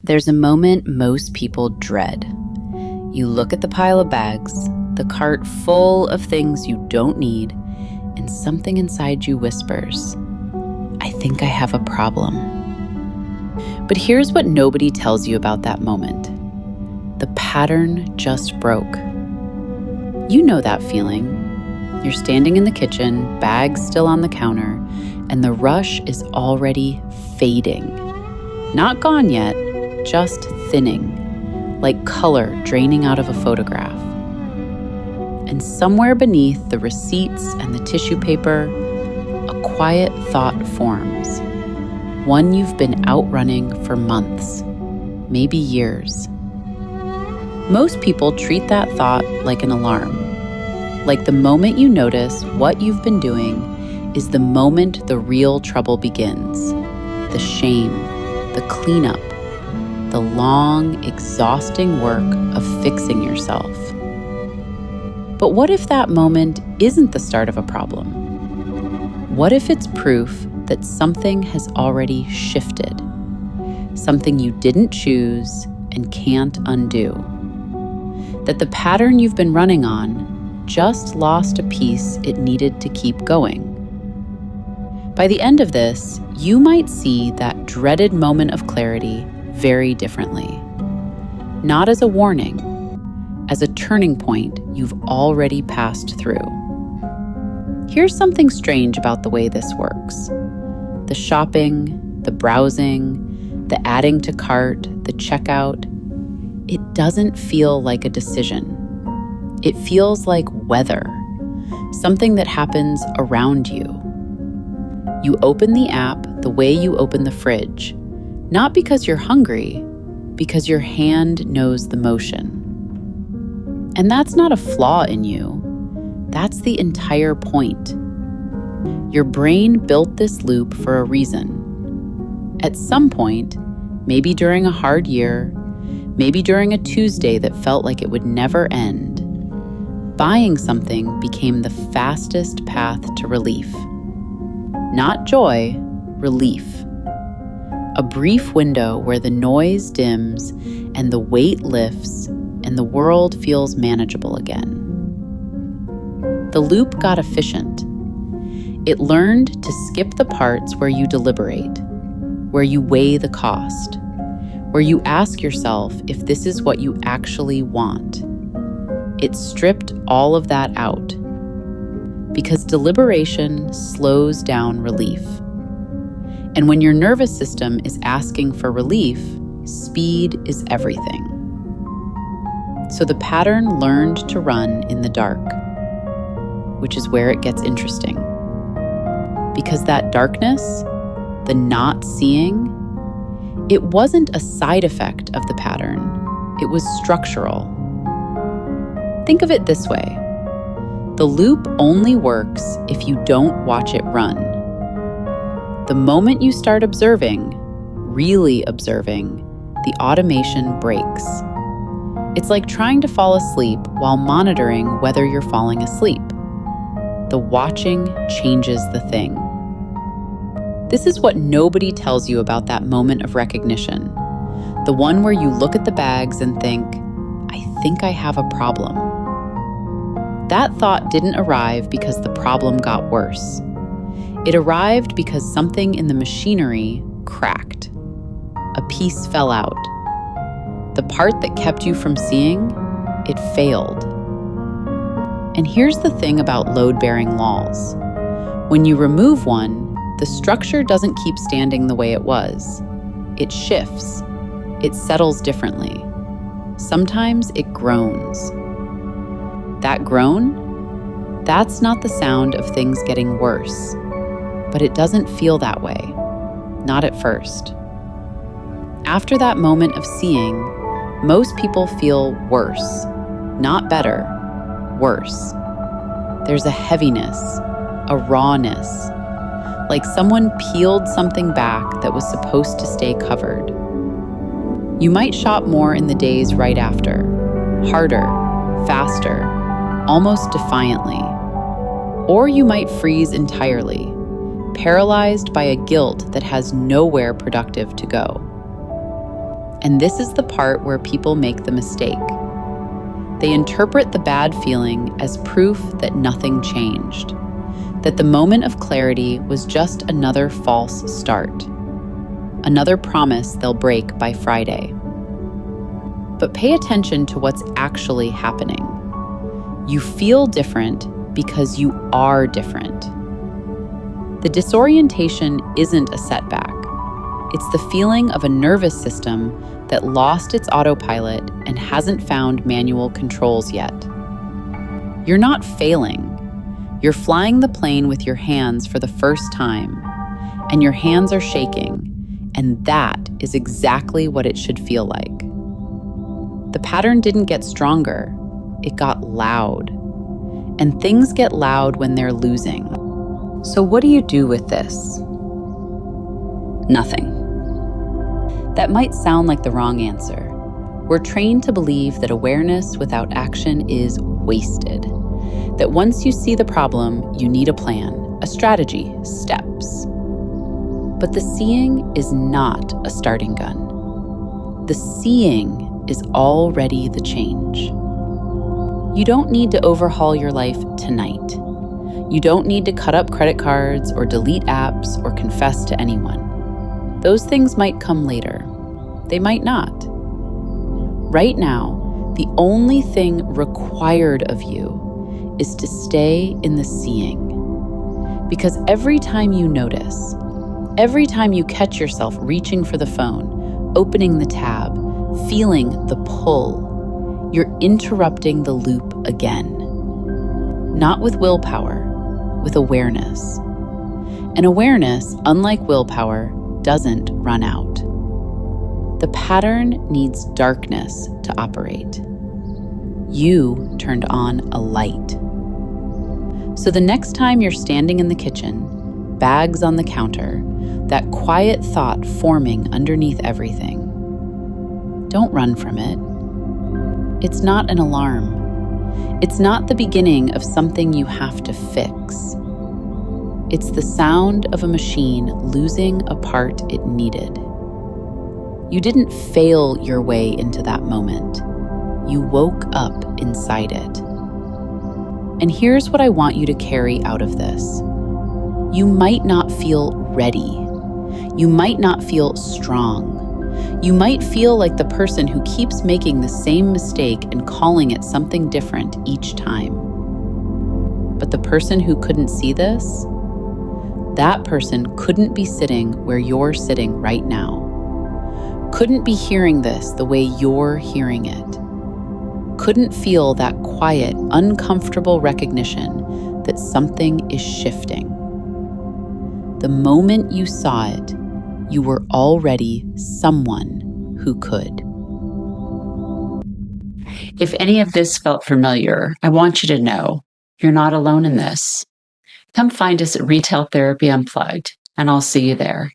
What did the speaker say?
There's a moment most people dread. You look at the pile of bags, the cart full of things you don't need, and something inside you whispers, "I think I have a problem." But here's what nobody tells you about that moment. The pattern just broke. You know that feeling. You're standing in the kitchen, bags still on the counter, and the rush is already fading. Not gone yet, just thinning, like color draining out of a photograph. And somewhere beneath the receipts and the tissue paper, a quiet thought forms. One you've been outrunning for months, maybe years. Most people treat that thought like an alarm. Like the moment you notice what you've been doing is the moment the real trouble begins. The shame, the cleanup, the long, exhausting work of fixing yourself. But what if that moment isn't the start of a problem? What if it's proof that something has already shifted? Something you didn't choose and can't undo? That the pattern you've been running on just lost a piece it needed to keep going. By the end of this, you might see that dreaded moment of clarity very differently. Not as a warning, as a turning point you've already passed through. Here's something strange about the way this works. The shopping, the browsing, the adding to cart, the checkout, it doesn't feel like a decision. It feels like weather, something that happens around you. You open the app the way you open the fridge, not because you're hungry, because your hand knows the motion. And that's not a flaw in you. That's the entire point. Your brain built this loop for a reason. At some point, maybe during a hard year, maybe during a Tuesday that felt like it would never end, buying something became the fastest path to relief. Not joy, relief. A brief window where the noise dims and the weight lifts and the world feels manageable again. The loop got efficient. It learned to skip the parts where you deliberate, where you weigh the cost, where you ask yourself if this is what you actually want. It stripped all of that out. Because deliberation slows down relief. And when your nervous system is asking for relief, speed is everything. So the pattern learned to run in the dark, which is where it gets interesting. Because that darkness, the not seeing, it wasn't a side effect of the pattern. It was structural. Think of it this way. The loop only works if you don't watch it run. The moment you start observing, really observing, the automation breaks. It's like trying to fall asleep while monitoring whether you're falling asleep. The watching changes the thing. This is what nobody tells you about that moment of recognition. The one where you look at the bags and think, "I think I have a problem." That thought didn't arrive because the problem got worse. It arrived because something in the machinery cracked. A piece fell out. The part that kept you from seeing, it failed. And here's the thing about load-bearing walls. When you remove one, the structure doesn't keep standing the way it was. It shifts. It settles differently. Sometimes it groans. That groan? That's not the sound of things getting worse. But it doesn't feel that way. Not at first. After that moment of seeing, most people feel worse. Not better, worse. There's a heaviness, a rawness. Like someone peeled something back that was supposed to stay covered. You might shop more in the days right after. Harder, faster, almost defiantly. Or you might freeze entirely, paralyzed by a guilt that has nowhere productive to go. And this is the part where people make the mistake. They interpret the bad feeling as proof that nothing changed, that the moment of clarity was just another false start, another promise they'll break by Friday. But pay attention to what's actually happening. You feel different because you are different. The disorientation isn't a setback. It's the feeling of a nervous system that lost its autopilot and hasn't found manual controls yet. You're not failing. You're flying the plane with your hands for the first time, and your hands are shaking, and that is exactly what it should feel like. The pattern didn't get stronger, it got loud. And things get loud when they're losing. So what do you do with this? Nothing. That might sound like the wrong answer. We're trained to believe that awareness without action is wasted. That once you see the problem, you need a plan, a strategy, steps. But the seeing is not a starting gun. The seeing is already the change. You don't need to overhaul your life tonight. You don't need to cut up credit cards or delete apps or confess to anyone. Those things might come later. They might not. Right now, the only thing required of you is to stay in the seeing. Because every time you notice, every time you catch yourself reaching for the phone, opening the tab, feeling the pull, you're interrupting the loop again. Not with willpower, with awareness. And awareness, unlike willpower, doesn't run out. The pattern needs darkness to operate. You turned on a light. So the next time you're standing in the kitchen, bags on the counter, that quiet thought forming underneath everything, don't run from it. It's not an alarm. It's not the beginning of something you have to fix. It's the sound of a machine losing a part it needed. You didn't fail your way into that moment. You woke up inside it. And here's what I want you to carry out of this. You might not feel ready. You might not feel strong. You might feel like the person who keeps making the same mistake and calling it something different each time. But the person who couldn't see this, that person couldn't be sitting where you're sitting right now. Couldn't be hearing this the way you're hearing it. Couldn't feel that quiet, uncomfortable recognition that something is shifting. The moment you saw it, you were already someone who could. If any of this felt familiar, I want you to know you're not alone in this. Come find us at Retail Therapy Unplugged, and I'll see you there.